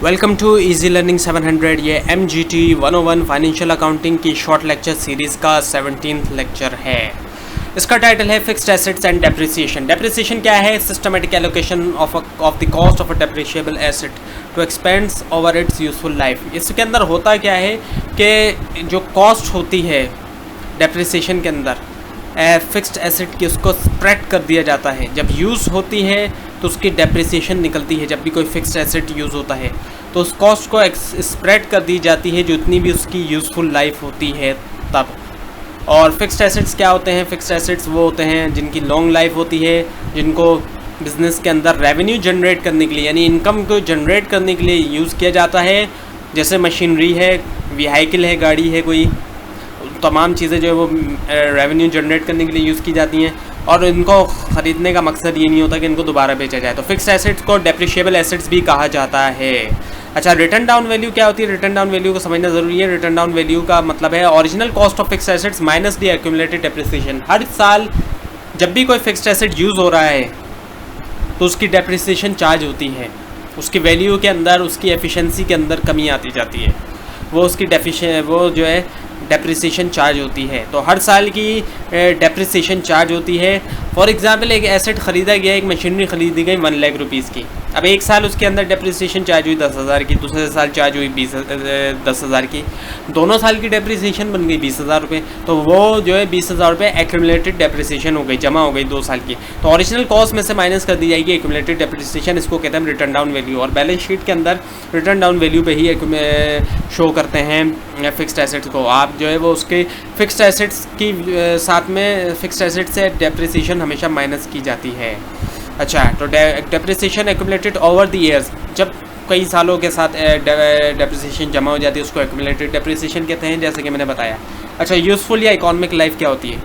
Welcome to easy learning 700। ये MGT 101 financial accounting की short lecture series का 17th lecture है। इसका टाइटल है fixed assets and depreciation. Depreciation क्या है? Systematic allocation of the cost of a depreciable asset to expense over its useful life. इसके अंदर होता क्या है कि जो कॉस्ट होती है डेप्रिसिएशन के अंदर फिक्स्ड एसेट की, उसको स्प्रेड कर दिया जाता है। जब यूज़ होती है तो उसकी डेप्रिसिएशन निकलती है। जब भी कोई फिक्स्ड एसेट यूज़ होता है तो उस कॉस्ट को स्प्रेड कर दी जाती है जितनी भी उसकी यूज़फुल लाइफ होती है तब। और फिक्स्ड एसेट्स क्या होते हैं? फिक्स्ड एसेट्स वो होते हैं जिनकी लॉन्ग लाइफ होती है, जिनको बिज़नेस के अंदर रेवेन्यू जनरेट करने के लिए, यानी इनकम को जनरेट करने के लिए यूज़ किया जाता है। जैसे मशीनरी है, व्हीकल है, गाड़ी है, कोई तमाम चीज़ें जो है वो रेवेन्यू जनरेट करने के लिए यूज़ की जाती हैं। और इनको ख़रीदने का मकसद ये नहीं होता कि इनको दोबारा बेचा जाए। तो फिक्स्ड एसेट्स को डेप्रिशिएबल एसेट्स भी कहा जाता है। अच्छा, रिटर्न डाउन वैल्यू क्या होती है? रिटर्न डाउन वैल्यू को समझना ज़रूरी है। रिटर्न डाउन वैल्यू का मतलब है original cost of fixed assets minus the accumulated depreciation. हर साल जब भी कोई फिक्स्ड एसेट यूज़ हो रहा है तो उसकी डेप्रिसिएशन चार्ज होती है। उसकी वैल्यू के अंदर, उसकी एफिशिएंसी के अंदर कमी आती जाती है, वो उसकी वो जो है डेप्रिसिएशन चार्ज होती है। तो हर साल की डेप्रिसिएशन चार्ज होती है। फॉर एग्जांपल, एक एसेट ख़रीदा गया, एक मशीनरी ख़रीदी गई 1 लाख रुपीज़ की। अब एक साल उसके अंदर डेप्रिसिएशन चार्ज हुई 10,000 की, दूसरे साल चार्ज हुई 10,000 की, दोनों साल की डेप्रिसिएशन बन गई 20,000 रुपये। तो वो जो है 20,000 रुपये एक्यूमुलेटेड डेप्रिसिएशन हो गई, जमा हो गई 2 साल की। तो ओरिजिनल कॉस्ट में से माइनस कर दी जाएगी एक्यूमुलेटेड डेप्रिसिएशन। इसको कहते हैं रिटर्न डाउन वैल्यू। और बैलेंस शीट के अंदर रिटर्न डाउन वैल्यू पे ही शो करते हैं फिक्स्ड एसेट्स को। आप जो है वो उसके फिक्स्ड एसेट्स की साथ में फिक्स्ड एसेट से डेप्रिसिएशन हमेशा माइनस की जाती है। अच्छा, तो depreciation accumulated over the years, जब कई सालों के साथ डेप्रिसिएशन जमा हो जाती है उसको एक्यूमुलेटेड डेप्रिसिएशन कहते हैं, जैसे कि मैंने बताया। अच्छा, यूज़फुल या इकोनॉमिक लाइफ क्या होती है?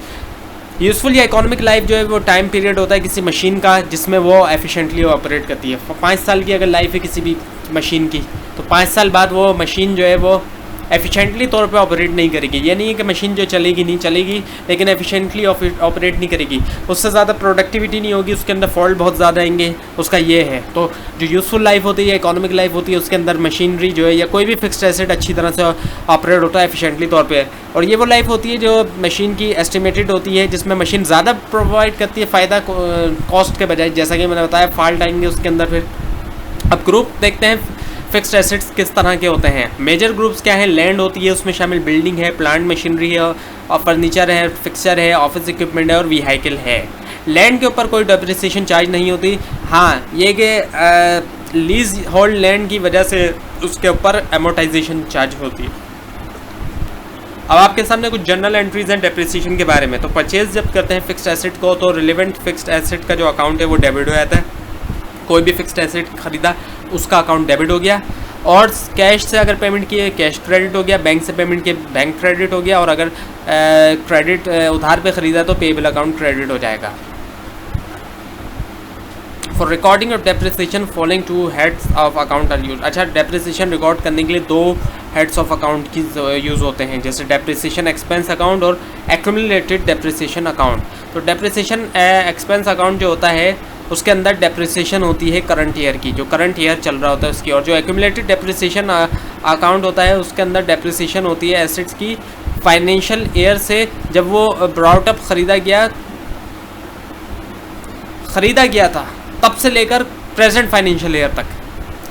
यूज़फुल या इकोनॉमिक लाइफ जो है वो टाइम पीरियड होता है किसी मशीन का जिसमें वो एफिशिएंटली ऑपरेट करती है। 5 साल की अगर लाइफ है किसी भी मशीन की, तो 5 साल बाद वो मशीन जो है वो एफिशिएंटली तौर पे ऑपरेट नहीं करेगी। ये नहीं है कि मशीन जो चलेगी नहीं चलेगी, लेकिन एफिशिएंटली ऑपरेट नहीं करेगी, उससे ज़्यादा प्रोडक्टिविटी नहीं होगी, उसके अंदर फॉल्ट बहुत ज़्यादा आएंगे, उसका ये है। तो जो यूज़फुल लाइफ होती है, इकोनॉमिक लाइफ होती है, उसके अंदर मशीनरी जो है या कोई भी फिक्स्ड एसेट अच्छी तरह से ऑपरेट होता है एफिशिएंटली तौर पर। और ये वो लाइफ होती है जो मशीन की एस्टिमेटेड होती है, जिसमें मशीन ज़्यादा प्रोवाइड करती है फ़ायदा कॉस्ट के बजाय, जैसा कि मैंने बताया। फॉल्ट आएंगे उसके अंदर। फिर अब ग्रुप देखते हैं फिक्स्ड एसेट्स किस तरह के होते हैं। मेजर ग्रुप्स क्या है? लैंड होती है, उसमें शामिल बिल्डिंग है, प्लांट मशीनरी है, और फर्नीचर है, फिक्सचर है, ऑफिस इक्विपमेंट है और व्हीकल है। लैंड के ऊपर कोई डेप्रिसिएशन चार्ज नहीं होती। हाँ, ये कि लीज होल्ड लैंड की वजह से उसके ऊपर एमोर्टाइजेशन चार्ज होती है। अब आपके सामने कुछ जनरल एंट्रीज हैं डेप्रिसिएशन के बारे में। तो परचेज जब करते हैं फिक्स्ड एसेट को, तो रिलेवेंट फिक्स्ड एसेट का जो अकाउंट है वो डेबिट हो जाता है। कोई भी फिक्स्ड एसेट खरीदा उसका अकाउंट डेबिट हो गया। और कैश से अगर पेमेंट किए, कैश क्रेडिट हो गया। बैंक से पेमेंट किए, बैंक क्रेडिट हो गया। और अगर क्रेडिट उधार पे ख़रीदा तो पेएबल अकाउंट क्रेडिट हो जाएगा। For recording of depreciation following 2 heads of account are use. अच्छा, डेप्रिसिएशन रिकॉर्ड करने के लिए 2 हेड्स ऑफ अकाउंट की यूज़ होते हैं, जैसे डेप्रिसिएशन एक्सपेंस अकाउंट और एक्यूमुलेटेड डेप्रिसिएशन अकाउंट। तो डेप्रिसिएशन एक्सपेंस अकाउंट जो होता है उसके अंदर डेप्रिसिएशन होती है करंट ईयर की, जो करंट ईयर चल रहा होता है उसकी। और जो एक्यूमुलेटेड डेप्रिसिएशन अकाउंट होता है उसके अंदर डेप्रिसिएशन होती है एसेट्स की फाइनेंशियल ईयर से, जब वो ब्रॉट अप ख़रीदा गया था तब से लेकर प्रेजेंट फाइनेंशियल ईयर तक।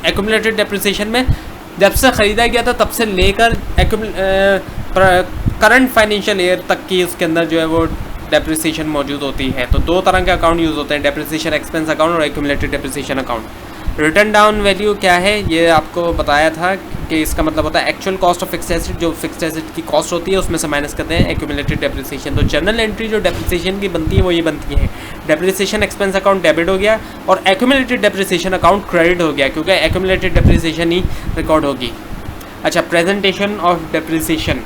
एक्यूमुलेटेड डेप्रिसिएशन में जब से ख़रीदा गया था तब से लेकर करंट फाइनेंशियल ईयर तक की उसके अंदर जो है वो डेप्रिसिएशन मौजूद होती है। तो 2 तरह के अकाउंट यूज़ होते हैं, डेप्रिसिएशन एक्सपेंस अकाउंट और accumulated depreciation account. Return down value क्या है ये आपको बताया था कि इसका मतलब होता है actual cost of fixed asset, जो फिक्स्ड एसेट की कॉस्ट होती है उसमें से माइनस करते हैं एक्यूमुलेटेड डेप्रिसिएशन। तो जनरल एंट्री जो डेप्रिसिएशन की बनती है वो ये बनती है, डेप्रिसिएशन एक्सपेंस अकाउंट डेबिट हो गया और एक्यूमुलेटेड डेप्रिसिएशन अकाउंट क्रेडिट हो गया, क्योंकि एक्यूमुलेटेड डेप्रिसिएशन ही रिकॉर्ड होगी। अच्छा, प्रेजेंटेशन ऑफ डेप्रिसिएशन,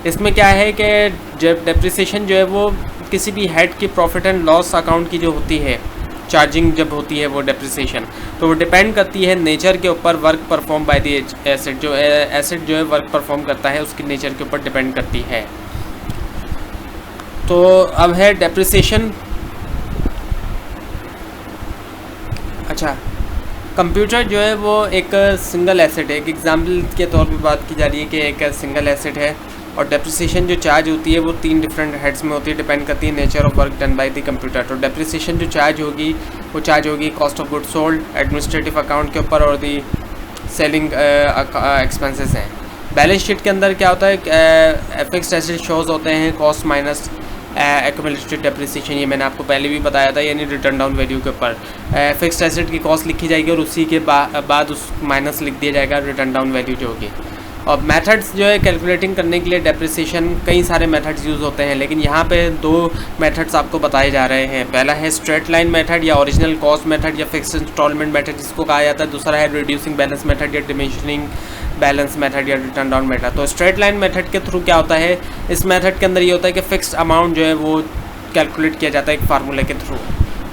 इसमें क्या है कि जब डेप्रिसिएशन जो है वो किसी भी हेड की प्रॉफिट एंड लॉस अकाउंट की जो होती है, चार्जिंग जब होती है वो डेप्रिसिएशन, तो वो डिपेंड करती है नेचर के ऊपर, work perform by the asset. जो एसेट जो है वर्क परफॉर्म करता है उसकी नेचर के ऊपर डिपेंड करती है। तो अब है डेप्रिसिएशन। अच्छा, कंप्यूटर जो है वो एक सिंगल एसेट है। एक एग्जाम्पल के तौर पे बात की जा रही है कि एक सिंगल एसेट है और डेप्रिसिएशन जो चार्ज होती है वो 3 डिफरेंट हेड्स में होती है, डिपेंड करती है nature of work done by the computer. तो डेप्रिसिएशन जो चार्ज होगी वो चार्ज होगी cost of good sold, administrative account के ऊपर और दी सेलिंग एक्सपेंसेस हैं। बैलेंस शीट के अंदर क्या होता है, फिक्स्ड एसेट शोज होते हैं कॉस्ट माइनस एक्यूमुलेटेड डेप्रिसिएशन। ये मैंने आपको पहले भी बताया था, यानी रिटर्न डाउन वैल्यू के ऊपर फिक्स्ड एसेट की कॉस्ट लिखी जाएगी और उसी के बाद उस माइनस लिख दिया जाएगा रिटर्न डाउन वैल्यू जो होगी। और मेथड्स जो है कैलकुलेटिंग करने के लिए डेप्रिसिएशन कई सारे मेथड्स यूज़ होते हैं, लेकिन यहाँ पे 2 मेथड्स आपको बताए जा रहे हैं। पहला है स्ट्रेट लाइन मेथड या ओरिजिनल कॉस्ट मेथड या फिक्स्ड इंस्टॉलमेंट मेथड जिसको कहा जाता है। दूसरा है रिड्यूसिंग बैलेंस मेथड या डिमिनिशिंग बैलेंस मेथड या रिटर्न डाउन मेथड। तो स्ट्रेट लाइन मेथड के थ्रू क्या होता है, इस मेथड के अंदर ये होता है कि फ़िक्स्ड अमाउंट जो है वो कैलकुलेट किया जाता है एक फार्मूले के थ्रू।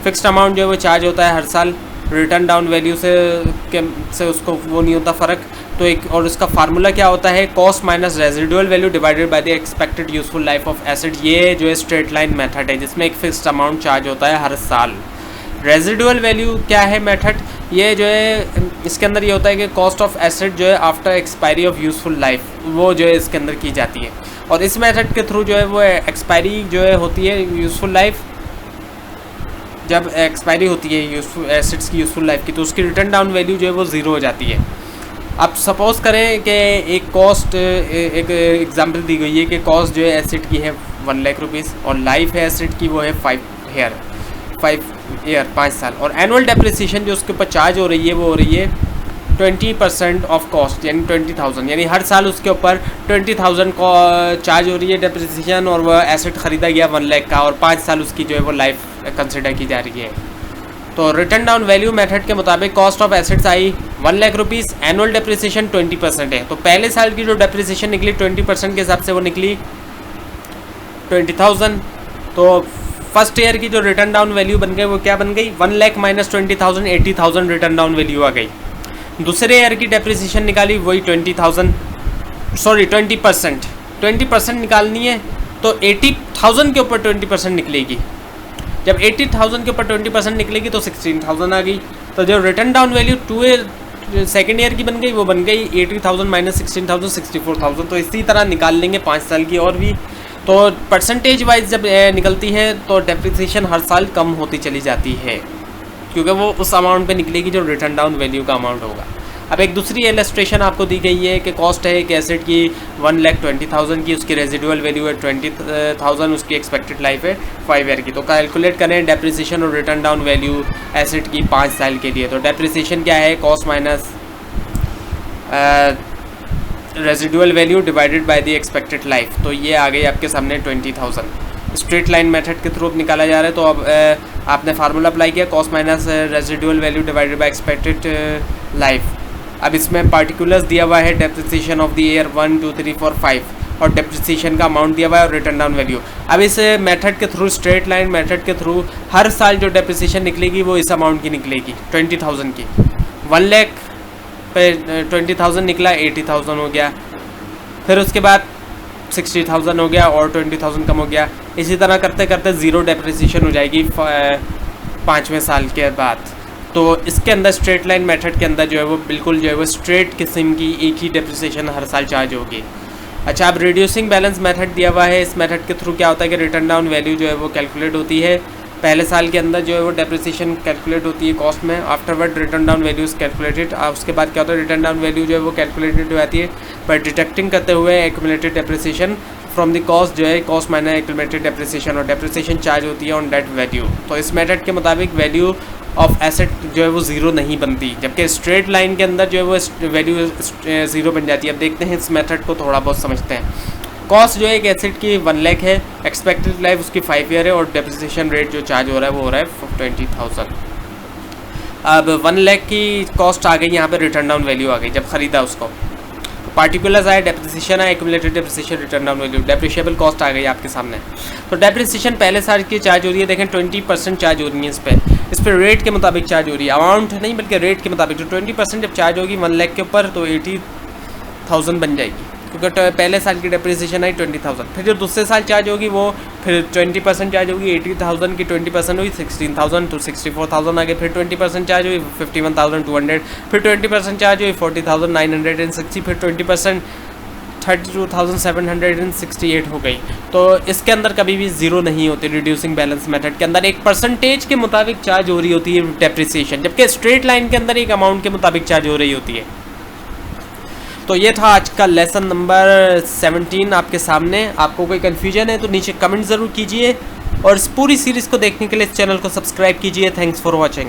फिक्स्ड अमाउंट जो है वो चार्ज होता है हर साल, रिटर्न डाउन वैल्यू से उसको वो नहीं होता फ़र्क। तो एक और इसका फार्मूला क्या होता है, cost minus residual value divided by the expected useful life of asset. ये जो है स्ट्रेट लाइन मेथड है जिसमें एक फिक्स्ड अमाउंट चार्ज होता है हर साल। रेजिडुअल वैल्यू क्या है मेथड, ये जो है इसके अंदर ये होता है कि कॉस्ट ऑफ एसेट जो है after expiry of useful life वो जो है इसके अंदर की जाती है। और इस मेथड के थ्रू जो है वो एक्सपायरी जो है होती है यूजफुल लाइफ, जब एक्सपायरी होती है यूजफुल एसेट्स की यूजफुल लाइफ की तो उसकी रिटर्न डाउन वैल्यू जो है वो 0 हो जाती है। अब सपोज़ करें कि एक कॉस्ट, एक एग्जांपल दी गई है कि कॉस्ट जो है एसेट की है 1 लाख रुपीज़ और लाइफ है एसेट की वो है 5 ईयर 5 साल, और एनुअल डेप्रिसिएशन जो उसके ऊपर चार्ज हो रही है वो हो रही है 20% ऑफ कॉस्ट यानी 20,000, यानी हर साल उसके ऊपर 20,000 को चार्ज हो रही है डेप्रिसिएशन और वह एसेट ख़रीदा गया 1 लाख का और 5 साल उसकी जो है वो लाइफ कंसिडर की जा रही है। तो रिटर्न डाउन वैल्यू मेथड के मुताबिक cost of assets I 1 lakh rupees, annual depreciation 20% है। तो पहले साल की जो डेप्रिसिएशन निकली 20% के हिसाब से वो निकली 20,000। तो फर्स्ट ईयर की जो रिटर्न डाउन वैल्यू बन गई वो क्या बन गई, 1 lakh minus 20,000, 80,000 written down value आ गई। दूसरे ईयर की डेप्रिसिएशन निकाली वही 20% निकालनी है तो 80,000 के ऊपर 20% निकलेगी। जब 80,000 के ऊपर 20% निकलेगी तो 16,000 आ गई। तो जो return down value second year की बन गई वो बन गई 80,000 माइनस 16,000 64,000। तो इसी तरह निकाल लेंगे 5 साल की और भी। तो परसेंटेज वाइज जब निकलती है तो डेप्रिसिएशन हर साल कम होती चली जाती है क्योंकि वो उस अमाउंट पे निकलेगी जो रिटर्न डाउन वैल्यू का अमाउंट होगा। अब एक दूसरी इलस्ट्रेशन आपको दी गई है कि कॉस्ट है एक एसेट की 1,20,000 की, उसकी रेजिडुअल वैल्यू है 20,000, उसकी एक्सपेक्टेड लाइफ है 5 ईयर की। तो कैलकुलेट करें डेप्रिसिएशन और रिटर्न डाउन वैल्यू एसेट की 5 साल के लिए। तो डेप्रिसिएशन क्या है, cost minus residual value divided by the expected life. तो ये आ गई आपके सामने 20,000। स्ट्रेट लाइन मेथड के थ्रू निकाला जा रहा है। तो अब आपने फार्मूला अप्लाई किया, cost minus residual value divided by expected life. अब इसमें पार्टिकुलर्स दिया हुआ है डेप्रिसिएशन ऑफ द ईयर 1, 2, 3, 4, 5 और डेप्रिसिएशन का अमाउंट दिया हुआ है और रिटर्न डाउन वैल्यू। अब इस मेथड के थ्रू, स्ट्रेट लाइन मेथड के थ्रू हर साल जो डेप्रिसिएशन निकलेगी वो इस अमाउंट की निकलेगी 20,000 की। 1 लाख पे 20,000 निकला, 80,000 हो गया, फिर उसके बाद 60,000 हो गया और 20,000 कम हो गया। इसी तरह करते करते 0 डेप्रिसिएशन हो जाएगी 5वें साल के बाद। तो इसके अंदर स्ट्रेट लाइन मेथड के अंदर जो है वो बिल्कुल जो है वो स्ट्रेट किस्म की एक ही डेप्रिसिएशन हर साल चार्ज होगी। अच्छा, अब रिड्यूसिंग बैलेंस मेथड दिया हुआ है। इस मेथड के थ्रू क्या होता है कि रिटर्न डाउन वैल्यू जो है वो कैलकुलेट होती है। पहले साल के अंदर जो है वो डेप्रिसिएशन कैलकुलेट होती है कॉस्ट में, afterward return down value is calculated. उसके बाद क्या होता है, रिटर्न डाउन वैल्यू जो है वो कैलकुलेटेड हो जाती है पर डिडक्टिंग करते हुए accumulated depreciation from the cost जो है कॉस्ट माइनस एक्यूमुलेटेड डेप्रिसिएशन, और डेप्रिसिएशन चार्ज होती है ऑन डेट वैल्यू। तो इस मेथड के मुताबिक वैल्यू ऑफ एसेट जो है वो 0 नहीं बनती, जबकि स्ट्रेट लाइन के अंदर जो है वो वैल्यू 0 बन जाती है। अब देखते हैं इस मेथड को थोड़ा बहुत समझते हैं। कॉस्ट जो है एक एसेट की 1 लाख है, एक्सपेक्टेड लाइफ उसकी 5 ईयर है और डेप्रिसिएशन रेट जो चार्ज हो रहा है वो हो रहा है 20,000। अब 1 लाख की कॉस्ट आ गई, यहाँ पे रिटर्न डाउन वैल्यू आ गई जब ख़रीदा उसको। पार्टिकुलर्स आए, डेप्रिसिएशन आए, accumulated depreciation, written down value, depreciable cost आ गई आपके सामने। तो डेप्रिसिएशन पहले साल की चार्ज हो रही है, देखें 20% चार्ज हो रही है इस पर रेट के मुताबिक चार्ज हो रही है, अमाउंट नहीं बल्कि रेट के मुताबिक। तो 20% जब चार्ज होगी 1 लाख के ऊपर तो 80,000 बन जाएगी। क्योंकि पहले साल की डेप्रिसिएशन आई 20,000, फिर जो दूसरे साल चार्ज होगी वो फिर 20% चार्ज होगी, 80,000 की 20% हुई 16,000 तो 64,000 आ गए, फिर 20% चार्ज हुई 51,200, फिर 20% चार्ज हुई 40,960, फिर 20% 32,768 हो गई। तो इसके अंदर कभी भी ज़ीरो नहीं होती, रिड्यूसिंग बैलेंस मेथड के अंदर एक परसेंटेज के मुताबिक चार्ज हो रही होती है डेप्रिसिएशन, जबकि स्ट्रेट लाइन के अंदर एक अमाउंट के मुताबिक चार्ज हो रही होती है। तो ये था आज का लेसन नंबर 17 आपके सामने। आपको कोई कन्फ्यूजन है तो नीचे कमेंट ज़रूर कीजिए और इस पूरी सीरीज़ को देखने के लिए इस चैनल को सब्सक्राइब कीजिए। Thanks for watching.